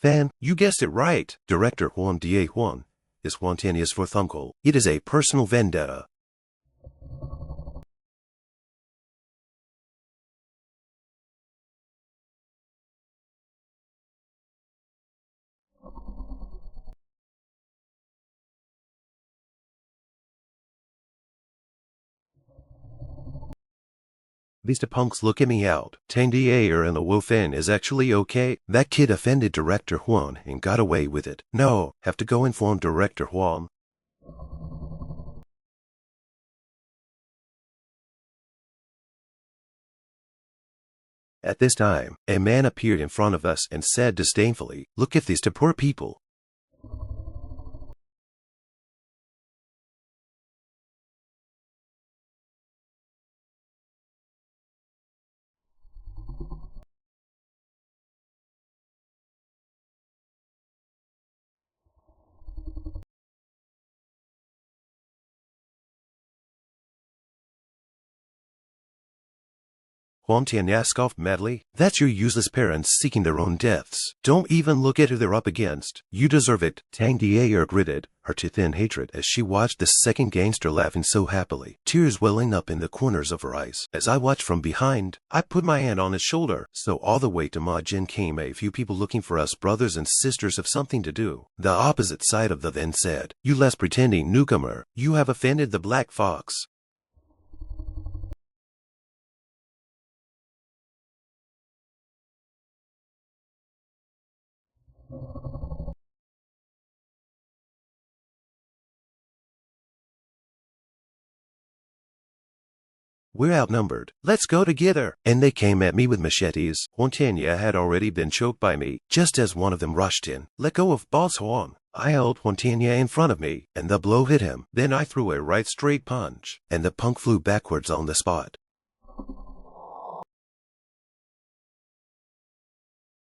Fan, you guessed it right. Director Huan Da Huan is Huan Tianya's fourth uncle. It is a personal vendetta. These punks look at me out. Tang Da and the Luo Feng is actually okay. That kid offended Director Huan and got away with it. No, have to go inform Director Huan. At this time, a man appeared in front of us and said disdainfully, "Look at these two poor people." Huan Tianya scoffed madly. "That's your useless parents seeking their own deaths. Don't even look at who they're up against. You deserve it." Tang Da gritted her teeth in hatred as she watched the second gangster laughing so happily, tears welling up in the corners of her eyes. As I watched from behind, I put my hand on his shoulder. So all the way to Ma Jin came a few people looking for us brothers and sisters of something to do. The opposite side of the then said, "You less pretending newcomer, you have offended the Black Fox." "We're outnumbered. Let's go together." And they came at me with machetes. Huan Tianya had already been choked by me, just as one of them rushed in. "Let go of Boss Huan." I held Huan Tianya in front of me, and the blow hit him. Then I threw a right straight punch, and the punk flew backwards on the spot.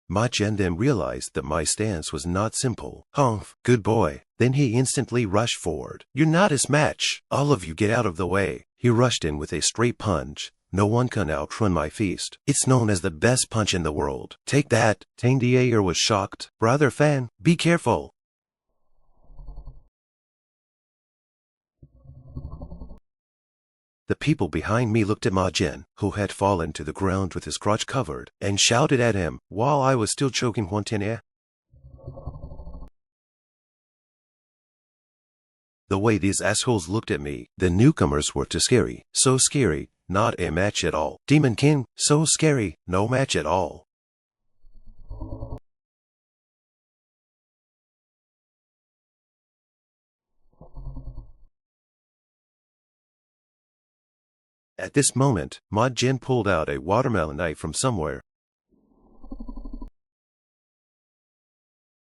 Ma Chen then realized that my stance was not simple. "Humph, good boy." Then he instantly rushed forward. "You're not his match. All of you get out of the way." He rushed in with a straight punch. No one can outrun my feast. It's known as the best punch in the world. "Take that." Tang Da was shocked. "Brother Fan, be careful." The people behind me looked at Ma Jin, who had fallen to the ground with his crotch covered, and shouted at him while I was still choking Huan Tianya. The way these assholes looked at me, the newcomers were too scary. So scary, not a match at all. Demon King, so scary, no match at all. At this moment, Ma Jin pulled out a watermelon knife from somewhere.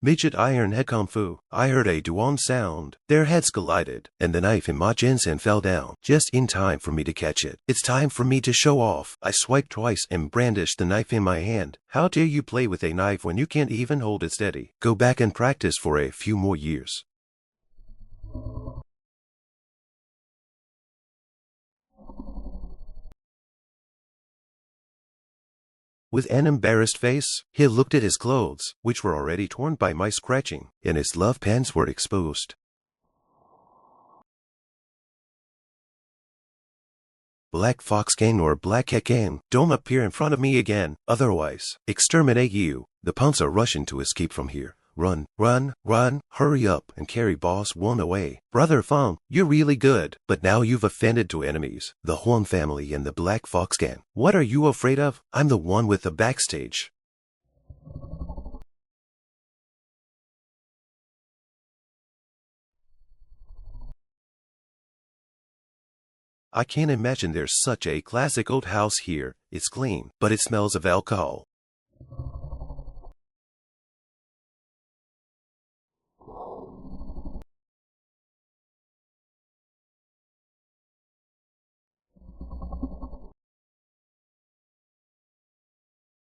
Midget iron head kung fu. I heard a duan sound. Their heads collided, and the knife in Ma Jin's hand fell down, just in time for me to catch it. It's time for me to show off. I swiped twice and brandished the knife in my hand. How dare you play with a knife when you can't even hold it steady? Go back and practice for a few more years. With an embarrassed face, he looked at his clothes, which were already torn by my scratching, and his love pants were exposed. Black Fox Gang or Black Cat Gang, don't appear in front of me again, otherwise, exterminate you. The punks are rushing to escape from here. Run, run, run, hurry up and carry Boss Huan away. Brother Feng, you're really good, but now you've offended two enemies, the Huan family and the Black Fox Gang. What are you afraid of? I'm the one with the backstage. I can't imagine there's such a classic old house here. It's clean, but it smells of alcohol.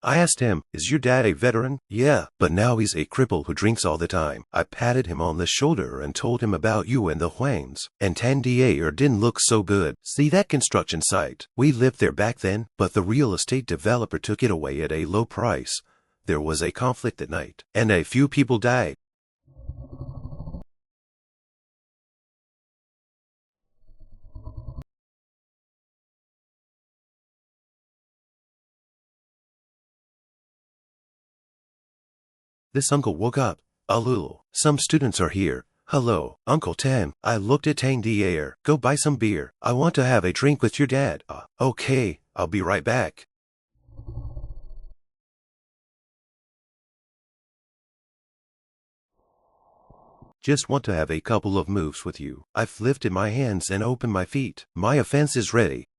I asked him, "Is your dad a veteran?" "Yeah, but now he's a cripple who drinks all the time." I patted him on the shoulder and told him about you and the Huangs. And Tang Da didn't look so good. See that construction site? We lived there back then, but the real estate developer took it away at a low price. There was a conflict at night, and a few people died. This uncle woke up. Alul, some students are here. Hello, Uncle Tan. I looked at Tang the air. Go buy some beer. I want to have a drink with your dad. Okay, I'll be right back. Just want to have a couple of moves with you. I've lifted my hands and opened my feet. My offense is ready.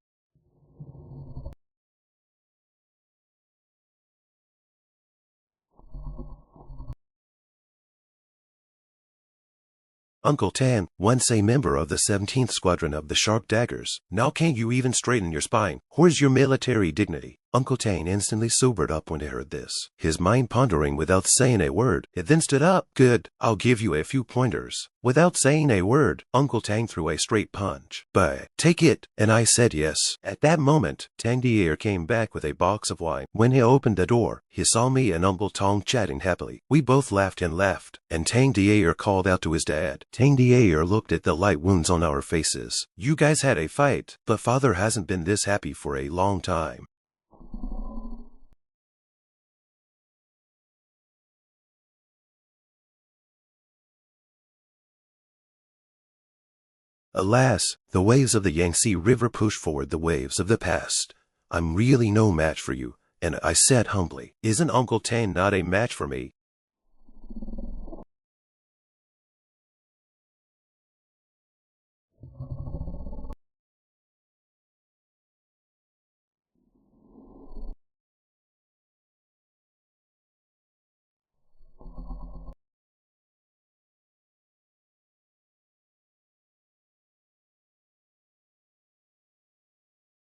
Uncle Tan, once a member of the 17th Squadron of the Sharp Daggers, now can't you even straighten your spine? Where's your military dignity? Uncle Tan instantly sobered up when he heard this, his mind pondering without saying a word. He then stood up. Good, I'll give you a few pointers. Without saying a word, Uncle Tang threw a straight punch. But take it, and I said yes. At that moment, Tang the Air came back with a box of wine. When he opened the door, he saw me and Uncle Tong chatting happily. We both laughed and laughed, and Tang the Air called out to his dad. Tang the Air looked at the light wounds on our faces. You guys had a fight, but father hasn't been this happy for a long time. Alas, the waves of the Yangtze River push forward the waves of the past. I'm really no match for you, and I said humbly, isn't Uncle Tan not a match for me?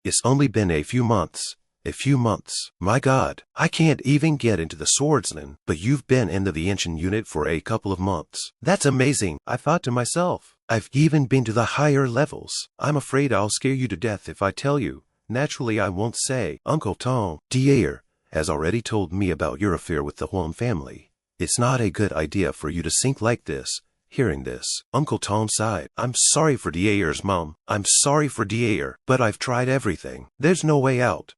It's only been a few months. A few months. My God, I can't even get into the swordsman, but you've been in the ancient unit for a couple of months. That's amazing, I thought to myself. I've even been to the higher levels. I'm afraid I'll scare you to death if I tell you. Naturally, I won't say. Uncle Tom, Dier, has already told me about your affair with the Huang family. It's not a good idea for you to sink like this. Hearing this, Uncle Tom sighed. I'm sorry for Dier's mom. I'm sorry for Dier, but I've tried everything. There's no way out.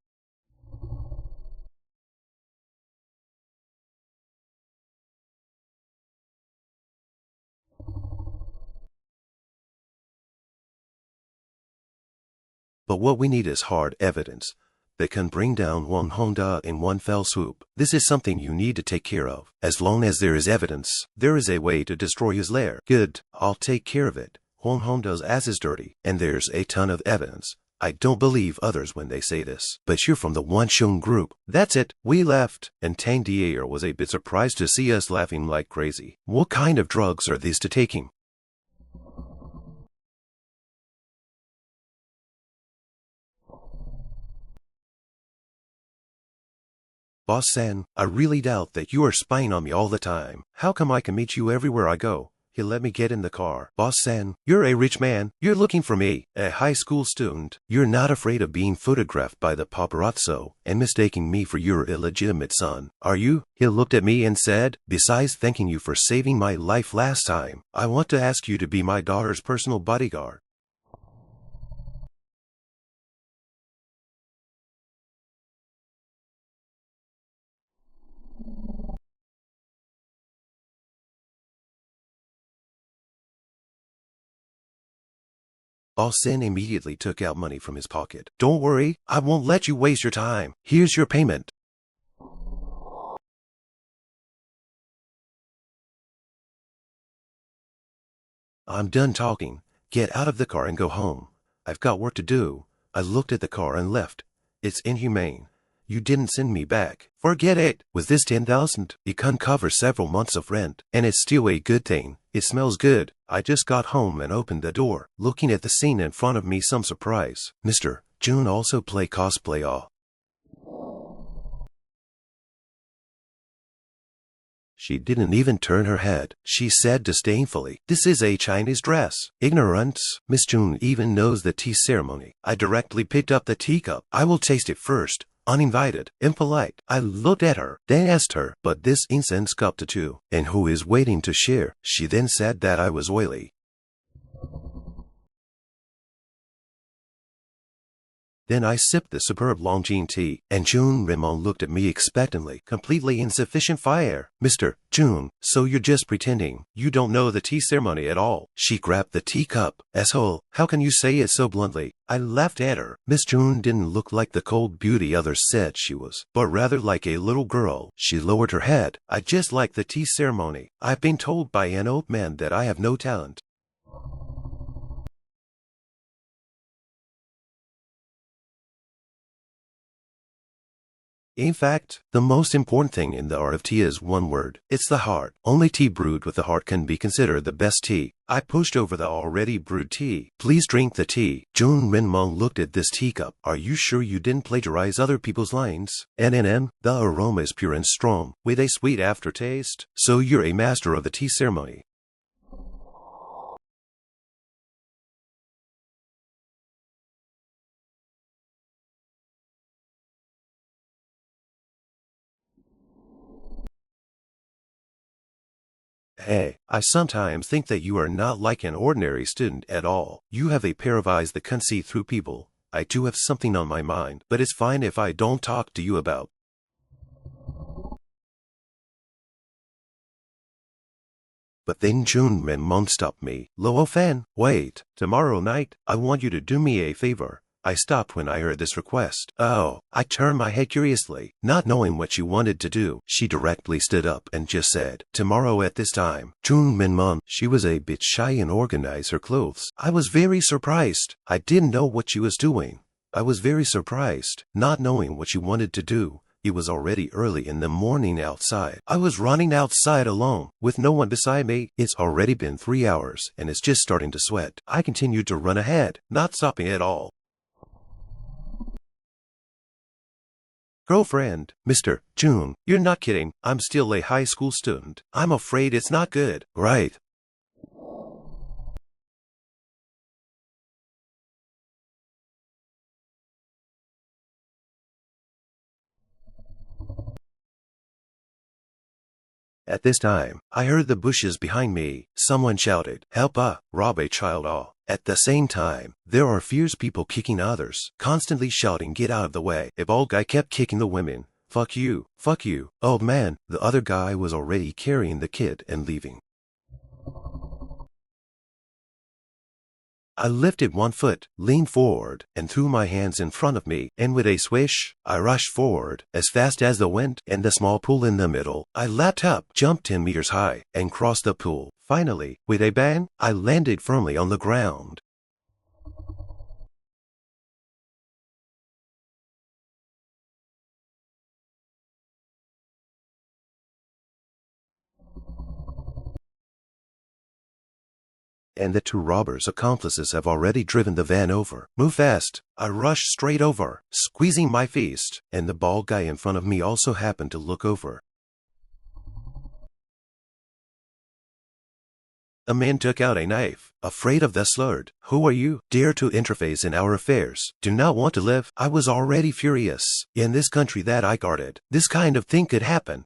But what we need is hard evidence that can bring down Wang Hongda in one fell swoop. This is something you need to take care of. As long as there is evidence, there is a way to destroy his lair. Good, I'll take care of it. Wang Hongda's ass is dirty, and there's a ton of evidence. I don't believe others when they say this, but you're from the Wansheng group. That's it, we left, and Tang Dier was a bit surprised to see us laughing like crazy. What kind of drugs are these to taking? Boss San, I really doubt that you are spying on me all the time. How come I can meet you everywhere I go? He let me get in the car. Boss San, you're a rich man. You're looking for me, a high school student. You're not afraid of being photographed by the paparazzo and mistaking me for your illegitimate son, are you? He looked at me and said, besides thanking you for saving my life last time, I want to ask you to be my daughter's personal bodyguard. Sin immediately took out money from his pocket. Don't worry, I won't let you waste your time. Here's your payment. I'm done talking. Get out of the car and go home. I've got work to do. I looked at the car and left. It's inhumane. You didn't send me back. Forget it. With this 10,000, it can cover several months of rent. And it's still a good thing. It smells good. I just got home and opened the door. Looking at the scene in front of me, some surprise. Mr. June also play cosplay. She didn't even turn her head. She said disdainfully, this is a Chinese dress. Ignorance. Miss June even knows the tea ceremony. I directly picked up the teacup. I will taste it first. uninvited, impolite. I looked at her, then asked her, but this incense cup to two, and who is waiting to share? She then said that I was oily. Then I sipped the superb Longines tea, and June Raymond looked at me expectantly, completely insufficient fire. Mr. June, so you're just pretending. You don't know the tea ceremony at all. She grabbed the teacup. Asshole, how can you say it so bluntly? I laughed at her. Miss June didn't look like the cold beauty others said she was, but rather like a little girl. She lowered her head. I just like the tea ceremony. I've been told by an old man that I have no talent. In fact, the most important thing in the art of tea is one word. It's the heart. Only tea brewed with the heart can be considered the best tea. I pushed over the already brewed tea. Please drink the tea. June Minmong looked at this teacup. Are you sure you didn't plagiarize other people's lines? NNM, the aroma is pure and strong, with a sweet aftertaste. So you're a master of the tea ceremony. Hey, I sometimes think that you are not like an ordinary student at all. You have a pair of eyes that can see through people. I too have something on my mind, but it's fine if I don't talk to you about. But then June Minmong stopped me. Luo Feng, wait. Tomorrow night, I want you to do me a favor. I stopped when I heard this request. Oh, I turned my head curiously, not knowing what she wanted to do. She directly stood up and just said, tomorrow at this time. June Minmong, she was a bit shy and organized her clothes. I was very surprised. I didn't know what she was doing. I was very surprised, not knowing what she wanted to do. It was already early in the morning outside. I was running outside alone, with no one beside me. It's already been 3 hours, and it's just starting to sweat. I continued to run ahead, not stopping at all. Girlfriend, Mr. June, you're not kidding. I'm still a high school student. I'm afraid it's not good. Right. At this time, I heard the bushes behind me. Someone shouted, help rob a child all. At the same time, there are fierce people kicking others, constantly shouting, get out of the way. A bald guy kept kicking the women. Fuck you, fuck you. Old man, the other guy was already carrying the kid and leaving. I lifted one foot, leaned forward, and threw my hands in front of me, and with a swish, I rushed forward, as fast as the wind, and the small pool in the middle. I leapt up, jumped 10 meters high, and crossed the pool. Finally, with a bang, I landed firmly on the ground. And the two robbers' accomplices have already driven the van over. Move fast. I rushed straight over, squeezing my fist, and the bald guy in front of me also happened to look over. A man took out a knife. Afraid of the slurred. Who are you? Dare to interface in our affairs. Do not want to live. I was already furious. In this country that I guarded, this kind of thing could happen.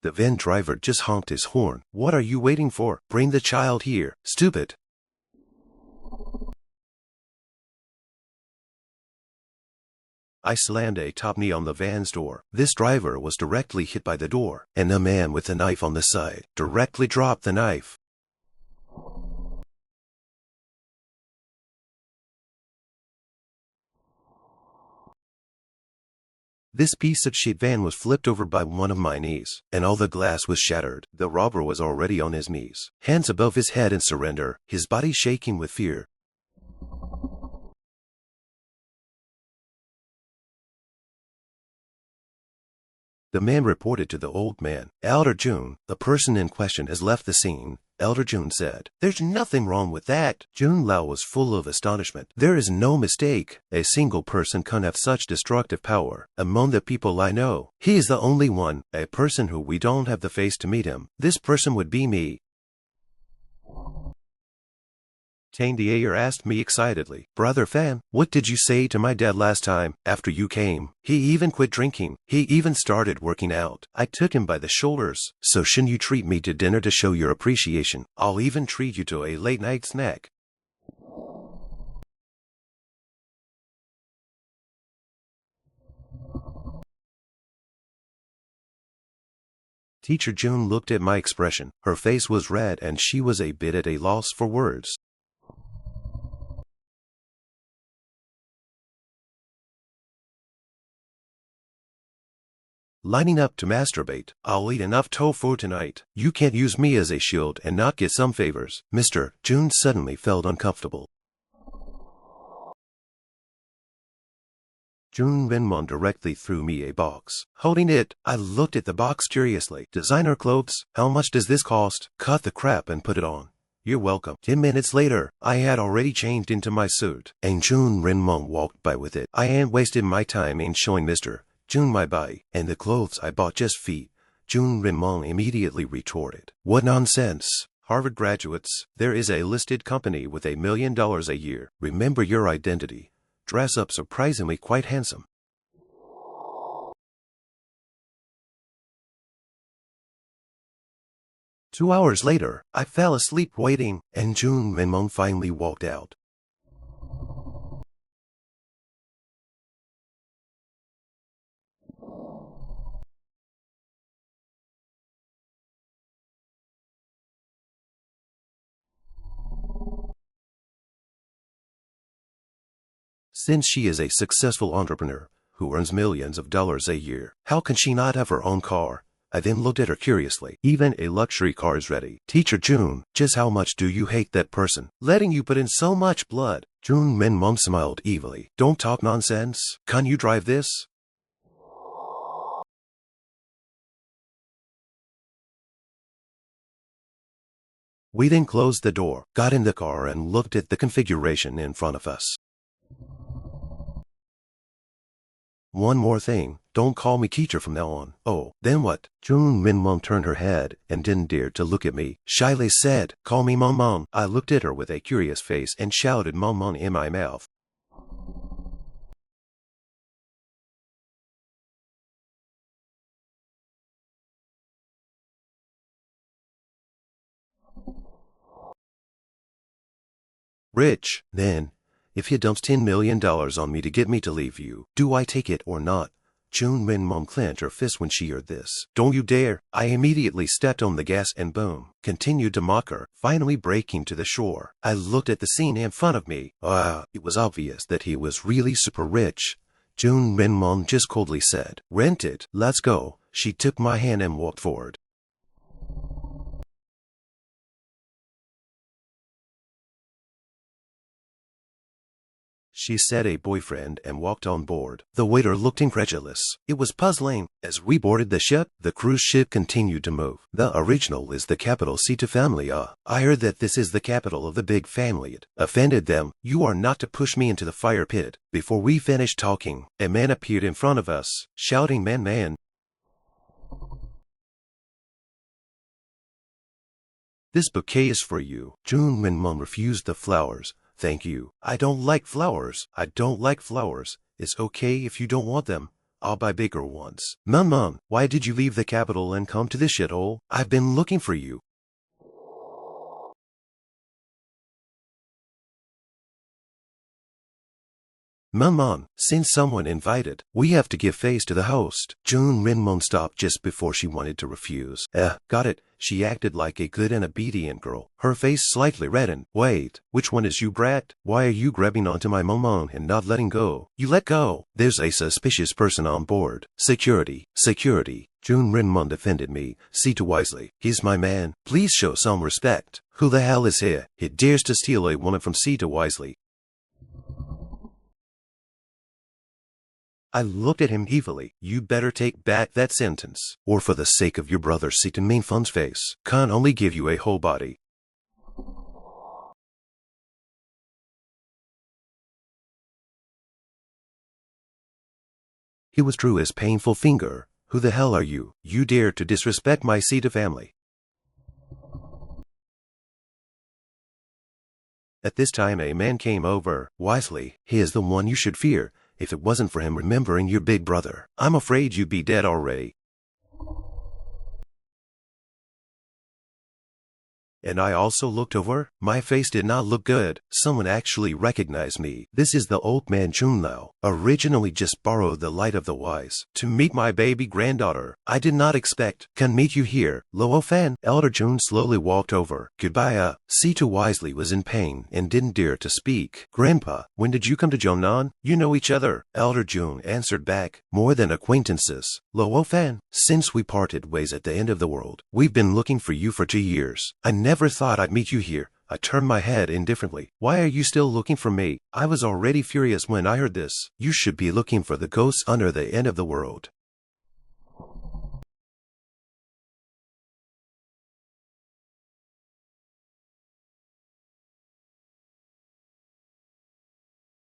The van driver just honked his horn. What are you waiting for? Bring the child here. Stupid. I slammed a top knee on the van's door. This driver was directly hit by the door, and the man with the knife on the side directly dropped the knife. This piece of shit van was flipped over by one of my knees, and all the glass was shattered. The robber was already on his knees, hands above his head in surrender, his body shaking with fear. The man reported to the old man, Elder June, the person in question has left the scene. Elder June said, there's nothing wrong with that. June Lao was full of astonishment. There is no mistake. A single person can have such destructive power. Among the people I know, he is the only one, a person who we don't have the face to meet him. This person would be me. Tang Dier asked me excitedly. Brother Fan, what did you say to my dad last time, after you came? He even quit drinking. He even started working out. I took him by the shoulders. So shouldn't you treat me to dinner to show your appreciation? I'll even treat you to a late-night snack. Teacher June looked at my expression. Her face was red and she was a bit at a loss for words. Lining up to masturbate. I'll eat enough tofu tonight. You can't use me as a shield and not get some favors. Mr. June suddenly felt uncomfortable. June Renmon directly threw me a box. Holding it, I looked at the box curiously. Designer clothes? How much does this cost? Cut the crap and put it on. You're welcome. 10 minutes later, I had already changed into my suit, and June Renmon walked by with it. I ain't wasted my time in showing Mr. June my body, and the clothes I bought just feet. June Renmon immediately retorted. What nonsense. Harvard graduates, there is a listed company with $1 million a year. Remember your identity. Dress up surprisingly quite handsome. Two hours later, I fell asleep waiting, and June Renmon finally walked out. Since she is a successful entrepreneur who earns millions of dollars a year, how can she not have her own car? I then looked at her curiously. Even a luxury car is ready. Teacher June, just how much do you hate that person? Letting you put in so much blood. June Renmon smiled evilly. Don't talk nonsense. Can you drive this? We then closed the door, got in the car, and looked at the configuration in front of us. One more thing, don't call me teacher from now on. Oh, then what? June Renmon turned her head and didn't dare to look at me. Shyly said, call me Maman. I looked at her with a curious face and shouted Maman in my mouth. Rich, then. If he dumps $10 million on me to get me to leave you, do I take it or not? June Renmon clenched her fist when she heard this. Don't you dare! I immediately stepped on the gas and boom, continued to mock her, finally breaking to the shore. I looked at the scene in front of me. It was obvious that he was really super rich. June Renmon just coldly said, rent it, let's go. She took my hand and walked forward. She said a boyfriend and walked on board. The waiter looked incredulous. It was puzzling. As we boarded the ship, the cruise ship continued to move. The original is the capital Sita family. I heard that this is the capital of the big family. It offended them. You are not to push me into the fire pit. Before we finished talking, a man appeared in front of us, shouting, man, man. This bouquet is for you. June Renmon refused the flowers. Thank you. I don't like flowers. I don't like flowers. It's okay if you don't want them. I'll buy bigger ones. Maman, why did you leave the capital and come to this shithole? I've been looking for you. Maman, since someone invited, we have to give face to the host. June Renmon stopped just before she wanted to refuse. Got it. She acted like a good and obedient girl. Her face slightly reddened. Wait, which one is you, brat? Why are you grabbing onto my maman and not letting go? You let go. There's a suspicious person on board. Security. Security. June Renmon defended me. See to wisely. He's my man. Please show some respect. Who the hell is he? He dares to steal a woman from See to wisely. I looked at him evilly. You better take back that sentence, or for the sake of your brother Sita Mainfun's face, can't only give you a whole body. He withdrew his painful finger. Who the hell are you? You dare to disrespect my Sita family. At this time a man came over. Wisely, he is the one you should fear. If it wasn't for him remembering your big brother, I'm afraid you'd be dead already. And I also looked over. My face did not look good. Someone actually recognized me. This is the old man Chunlao. Originally just borrowed the light of the wise to meet my baby granddaughter. I did not expect. Can meet you here. Luo Feng. Elder Jun slowly walked over. Goodbye. C2 wisely was in pain and didn't dare to speak. Grandpa, when did you come to Zhongnan? You know each other. Elder Jun answered back. More than acquaintances. Luo Feng, since we parted ways at the end of the world, we've been looking for you for 2 years. I never thought I'd meet you here. I turned my head indifferently. Why are you still looking for me? I was already furious when I heard this. You should be looking for the ghosts under the end of the world.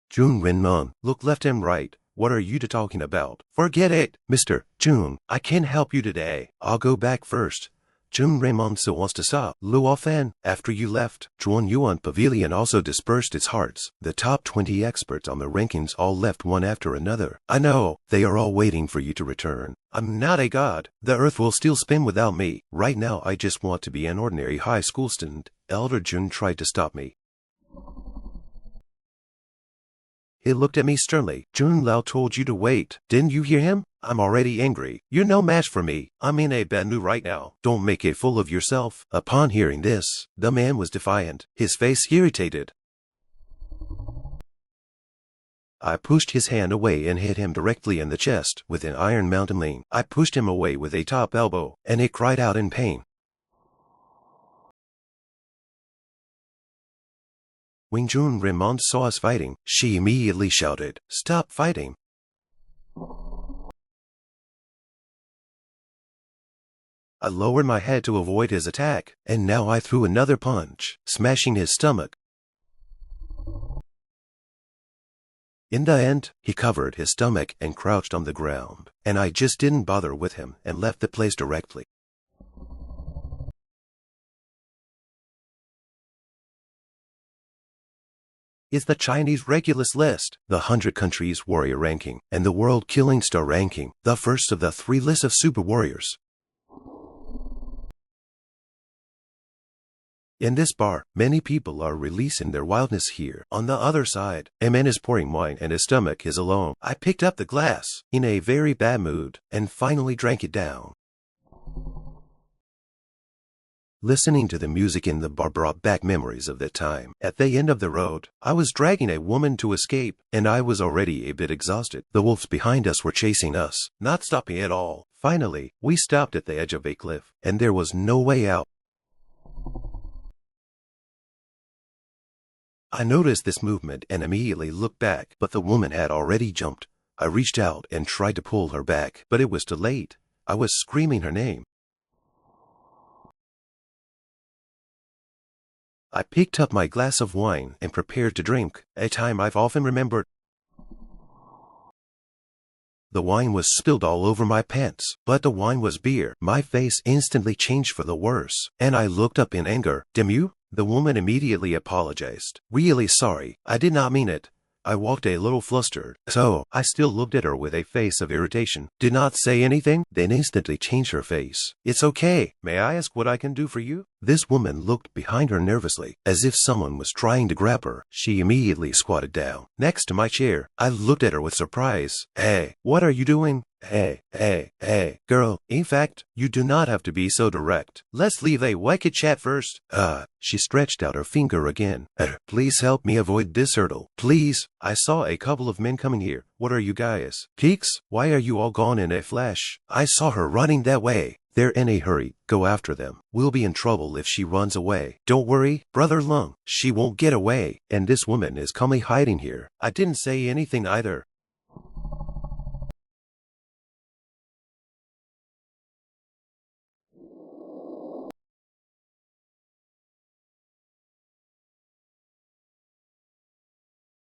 Jun Renmon, look left and right. What are you talking about? Forget it, Mr. Jun. I can't help you today. I'll go back first. Jun Raymond still wants to stop. Luo Feng, after you left, Zhuan Yuan Pavilion also dispersed its hearts. The top 20 experts on the rankings all left one after another. I know, they are all waiting for you to return. I'm not a god. The earth will still spin without me. Right now I just want to be an ordinary high school student. Elder Jun tried to stop me. He looked at me sternly. Jun Lao told you to wait. Didn't you hear him? I'm already angry. You're no match for me. I'm in a bad mood right now. Don't make a fool of yourself. Upon hearing this, the man was defiant, his face irritated. I pushed his hand away and hit him directly in the chest with an iron mountain ling. I pushed him away with a top elbow, and he cried out in pain. When Jun Raymond saw us fighting, she immediately shouted, "Stop fighting!" I lowered my head to avoid his attack, and now I threw another punch, smashing his stomach. In the end, he covered his stomach and crouched on the ground, and I just didn't bother with him and left the place directly. Is the Chinese Regulus list, the 100 countries warrior ranking, and the world killing star ranking, the first of the 3 lists of super warriors. In this bar, many people are releasing their wildness here. On the other side, a man is pouring wine and his stomach is alone. I picked up the glass, in a very bad mood, and finally drank it down. Listening to the music in the bar brought back memories of that time. At the end of the road, I was dragging a woman to escape, and I was already a bit exhausted. The wolves behind us were chasing us, not stopping at all. Finally, we stopped at the edge of a cliff, and there was no way out. I noticed this movement and immediately looked back, but the woman had already jumped. I reached out and tried to pull her back, but it was too late. I was screaming her name. I picked up my glass of wine and prepared to drink, a time I've often remembered. The wine was spilled all over my pants, but the wine was beer. My face instantly changed for the worse, and I looked up in anger. "Damn you!" The woman immediately apologized. "Really sorry, I did not mean it." I walked a little flustered, so I still looked at her with a face of irritation. Did not say anything, then instantly changed her face. "It's okay. May I ask what I can do for you?" This woman looked behind her nervously, as if someone was trying to grab her. She immediately squatted down next to my chair. I looked at her with surprise. "Hey, what are you doing?" Hey, girl, in fact, you do not have to be so direct. Let's leave a wicked chat first. She stretched out her finger again. Please help me avoid this hurdle. Please. I saw a couple of men coming here. What are you guys? Geeks? Why are you all gone in a flash? I saw her running that way. They're in a hurry. Go after them. We'll be in trouble if she runs away. Don't worry, Brother Lung. She won't get away. And this woman is calmly hiding here. I didn't say anything either.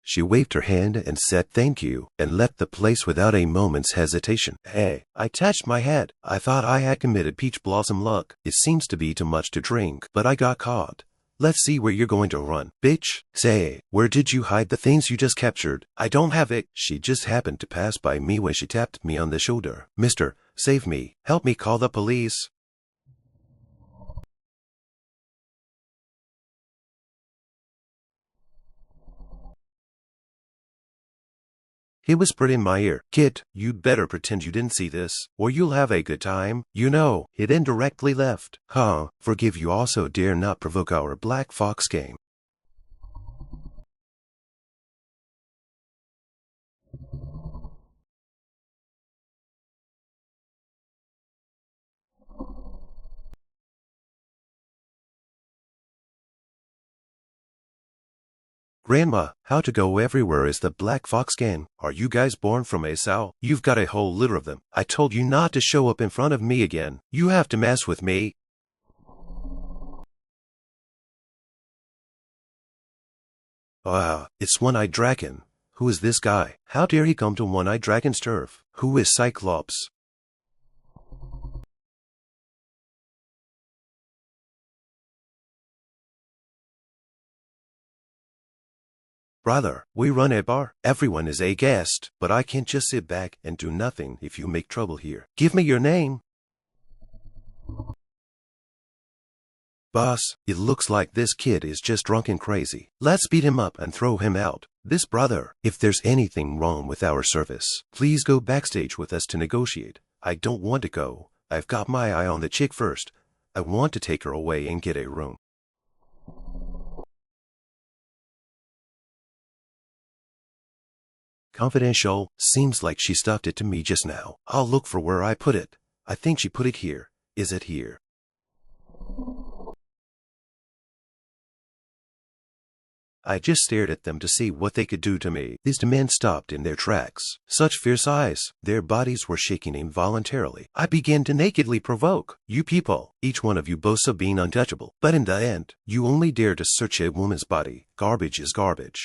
She waved her hand and said thank you, and left the place without a moment's hesitation. Hey, I touched my head. I thought I had committed peach blossom luck. It seems to be too much to drink, but I got caught. Let's see where you're going to run, bitch. Say, where did you hide the things you just captured? I don't have it. She just happened to pass by me when she tapped me on the shoulder. Mister, save me. Help me call the police. He whispered in my ear, Kid, you'd better pretend you didn't see this, or you'll have a good time. You know, it indirectly left. Huh, forgive you also dare not provoke our Black Fox game. Grandma, how to go everywhere is the Black Fox game. Are you guys born from a sow? You've got a whole litter of them. I told you not to show up in front of me again. You have to mess with me. It's One-Eyed Dragon. Who is this guy? How dare he come to One-Eyed Dragon's turf? Who is Cyclops? Brother, we run a bar. Everyone is a guest, but I can't just sit back and do nothing if you make trouble here. Give me your name. Boss, it looks like this kid is just drunk and crazy. Let's beat him up and throw him out. This brother, if there's anything wrong with our service, please go backstage with us to negotiate. I don't want to go. I've got my eye on the chick first. I want to take her away and get a room. Confidential. Seems like she stuffed it to me just now. I'll look for where I put it. I think she put it here. Is it here? I just stared at them to see what they could do to me. These two men stopped in their tracks. Such fierce eyes. Their bodies were shaking involuntarily. I began to nakedly provoke. You people, each one of you boasts of being untouchable. But in the end, you only dare to search a woman's body. Garbage is garbage.